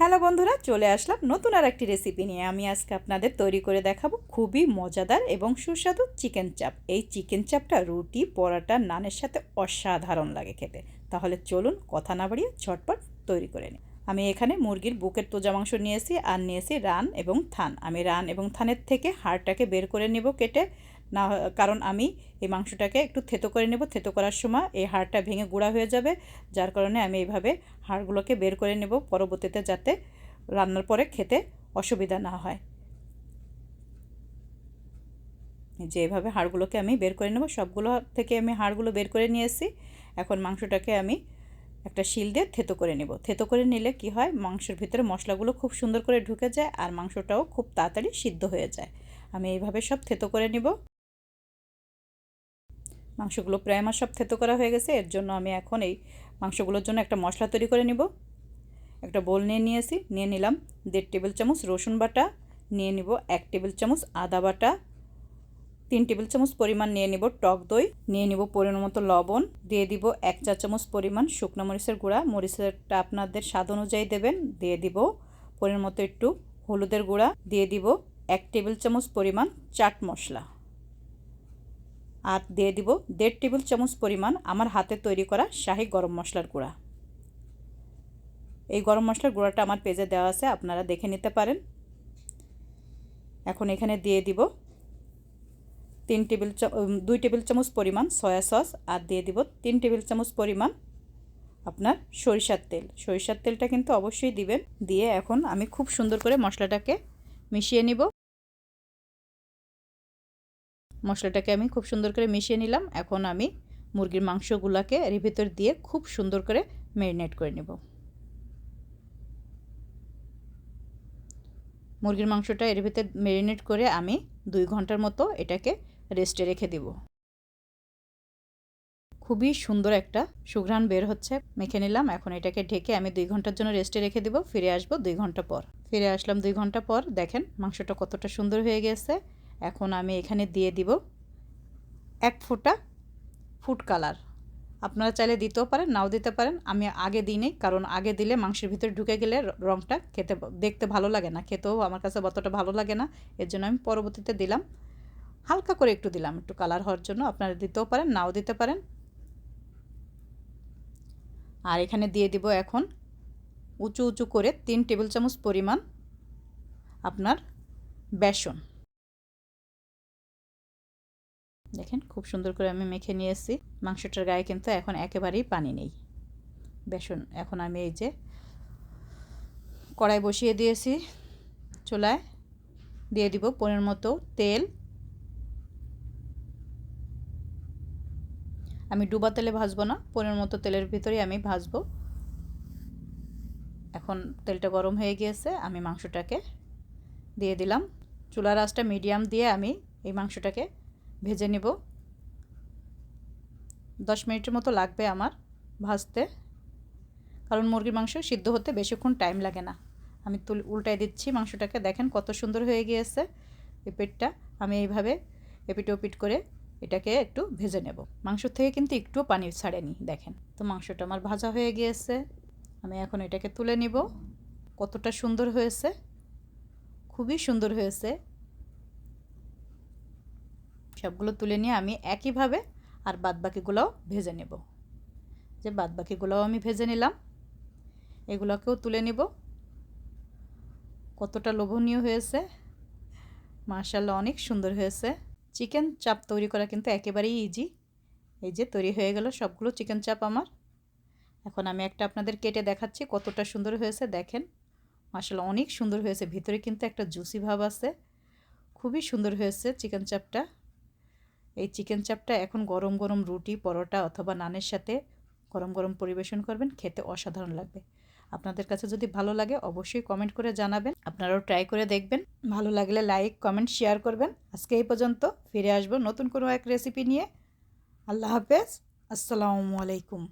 Hello বন্ধুরা, চলে আসলাম নতুন আর একটি রেসিপি নিয়ে। আমি আজকে আপনাদের তৈরি করে দেখাবো খুবই মজাদার এবং সুস্বাদু চিকেন চাপ। এই চিকেন চাপটা রুটি, পরোটা, নানের সাথে অসাধারণ লাগে খেতে। তাহলে চলুন কথা না বাড়িয়ে ঝটপট তৈরি করে নিই। আমি এখানে মুরগির বুকের তোজা মাংস নিয়েছি আর নিয়েছি রান এবং থান। আমি রান এবং থানের থেকে হাড়টাকে বের করে নেব কেটে, না কারণ আমি এই মাংসটাকে একটু থেতো করে নেব। থেতো করার সময় এই হাড়টা ভেঙে গুঁড়া হয়ে যাবে, যার কারণে আমি এইভাবে হাড়গুলোকে বের করে নেব পরবর্তীতে, যাতে রান্নার পরে খেতে অসুবিধা না হয়। যে এভাবে হাড়গুলোকে আমি বের করে নেব। সবগুলো থেকে আমি হাড়গুলো বের করে নিয়েছি। এখন মাংসটাকে আমি একটা শিল দিয়ে থেতো করে নেব। থেতো করে নিলে কি হয়, মাংসের ভিতরে মশলাগুলো খুব সুন্দর করে ঢুকে যায় আর মাংসটাও খুব তাড়াতাড়ি সিদ্ধ হয়ে যায়। আমি এইভাবে সব থেতো করে নেব। মাংসগুলো প্রায় আমার সব থেতো করা হয়ে গেছে। এর জন্য আমি এখন এই মাংসগুলোর জন্য একটা মশলা তৈরি করে নেব। একটা বোল নিয়ে নিলাম 1.5 টেবিল চামচ রসুন বাটা, নিয়ে নিব 1 টেবিল চামচ আদা বাটা, 3 টেবিল চামচ পরিমাণ নিয়ে নিব টক দই, নিয়ে নিব পরিমাণ মতো লবণ, দিয়ে দিব 1 চা চামচ পরিমাণ শুকনো মরিচের গুঁড়া, মরিচেরটা আপনাদের স্বাদ অনুযায়ী দেবেন, দিয়ে দিব পরিমাণ মতো একটু হলুদের গুঁড়া, দিয়ে দিব 1 টেবিল চামচ পরিমাণ চাট মশলা, আর দিয়ে দিব 1.5 টেবিল চামচ পরিমাণ আমার হাতে তৈরি করা শাহি গরম মশলার গুঁড়া। এই গরম মশলার গুঁড়াটা আমার পেজে দেওয়া আছে, আপনারা দেখে নিতে পারেন। এখন এখানে দিয়ে দিব 2 টেবিল চামচ পরিমাণ সয়া সস, আর দিয়ে দিব 3 টেবিল চামচ পরিমাণ আপনার সরিষার তেল। সরিষার তেলটা কিন্তু অবশ্যই দিবেন। দিয়ে এখন আমি খুব সুন্দর করে মশলাটাকে মিশিয়ে নিব। মশলাটাকে আমি খুব সুন্দর করে মিশিয়ে নিলাম। এখন আমি মুরগির মাংসগুলোকে এর ভিতর দিয়ে খুব সুন্দর করে ম্যারিনেট করে নেব। মুরগির মাংসটা এর ভিতরে ম্যারিনেট করে আমি 2 ঘন্টার মতো এটাকে রেস্টে রেখে দিব। খুবই সুন্দর একটা সুঘ্রাণ বের হচ্ছে। মেখে নিলাম। এখন এটাকে ঢেকে আমি 2 ঘন্টার জন্য রেস্টে রেখে দিব। ফিরে আসব 2 ঘন্টা পর। ফিরে আসলাম 2 ঘন্টা পর। দেখেন মাংসটা কতটা সুন্দর হয়ে গেছে। এখন আমি এখানে দিয়ে দিব 1 ফোঁটা ফুড কালার। আপনারা চাইলে দিতেও পারেন, নাও দিতে পারেন। আমি আগে দিই নি, কারণ আগে দিলে মাংসের ভিতরে ঢুকে গেলে রঙটা দেখতে ভালো লাগে না, খেতেও আমার কাছে অতটা ভালো লাগে না। এর জন্য আমি পরবর্তীতে দিলাম, হালকা করে একটু দিলাম, একটু কালার হওয়ার জন্য। আপনারা দিতেও পারেন, নাও দিতে পারেন। আর এখানে দিয়ে দিব এখন উঁচু উঁচু করে 3 টেবিল চামচ পরিমাণ আপনার বেসন। দেখেন খুব সুন্দর করে আমি মেখে নিয়েছি। মাংসটার গায়ে কিন্তু এখন একেবারেই পানি নেই। বেসন এখন আমি এই যে কড়াই বসিয়ে দিয়েছি চুলায়, দিয়ে দিব পরিমাণ মতো তেল। আমি ডুবা তেলে ভাজবো না, পরিমাণ মতো তেলের ভিতরেই আমি ভাজবো। এখন তেলটা গরম হয়ে গিয়েছে, আমি মাংসটাকে দিয়ে দিলাম। চুলার আঁচটা মিডিয়াম দিয়ে আমি এই মাংসটাকে ভেজে নেব। 10 মিনিটের মতো লাগবে আমার ভাজতে, কারণ মুরগির মাংস সিদ্ধ হতে বেশিক্ষণ টাইম লাগে না। আমি উল্টাই দিচ্ছি মাংসটাকে। দেখেন কত সুন্দর হয়ে গিয়েছে এই পেটটা। আমি এইভাবে এপিট ওপিট করে এটাকে একটু ভেজে নেব। মাংস থেকে কিন্তু একটুও পানি ছাড়েনি। দেখেন তো মাংসটা আমার ভাজা হয়ে গিয়েছে। আমি এখন এটাকে তুলে নিব। কতটা সুন্দর হয়েছে, খুবই সুন্দর হয়েছে। সবগুলো তুলে নিয়ে আমি একইভাবে আর বাদবাকিগুলোও ভেজে নেব। যে বাদবাকিগুলোও আমি ভেজে নিলাম, এগুলোকেও তুলে নেব। কতটা লোভনীয় হয়েছে, মাশাআল্লাহ অনেক সুন্দর হয়েছে। চিকেন চাপ তৈরি করা কিন্তু একেবারেই ইজি। এই যে তৈরি হয়ে গেল সবগুলো চিকেন চাপ আমার। এখন আমি একটা আপনাদের কেটে দেখাচ্ছি কতটা সুন্দর হয়েছে। দেখেন মাশাআল্লাহ অনেক সুন্দর হয়েছে। ভিতরে কিন্তু একটা জুসি ভাব আছে। খুবই সুন্দর হয়েছে চিকেন চাপটা। এই চিকেন চাপটা এখন গরম গরম রুটি, পরোটা অথবা নানের সাথে গরম গরম পরিবেশন করবেন, খেতে অসাধারণ লাগবে। আপনাদের কাছে যদি ভালো লাগে অবশ্যই কমেন্ট করে জানাবেন। আপনারাও ট্রাই করে দেখবেন। ভালো লাগলে লাইক, কমেন্ট, শেয়ার করবেন। আজকে এই পর্যন্ত। ফিরে আসবো নতুন কোনো এক রেসিপি নিয়ে। আল্লাহ হাফেজ। আসসালামু আলাইকুম।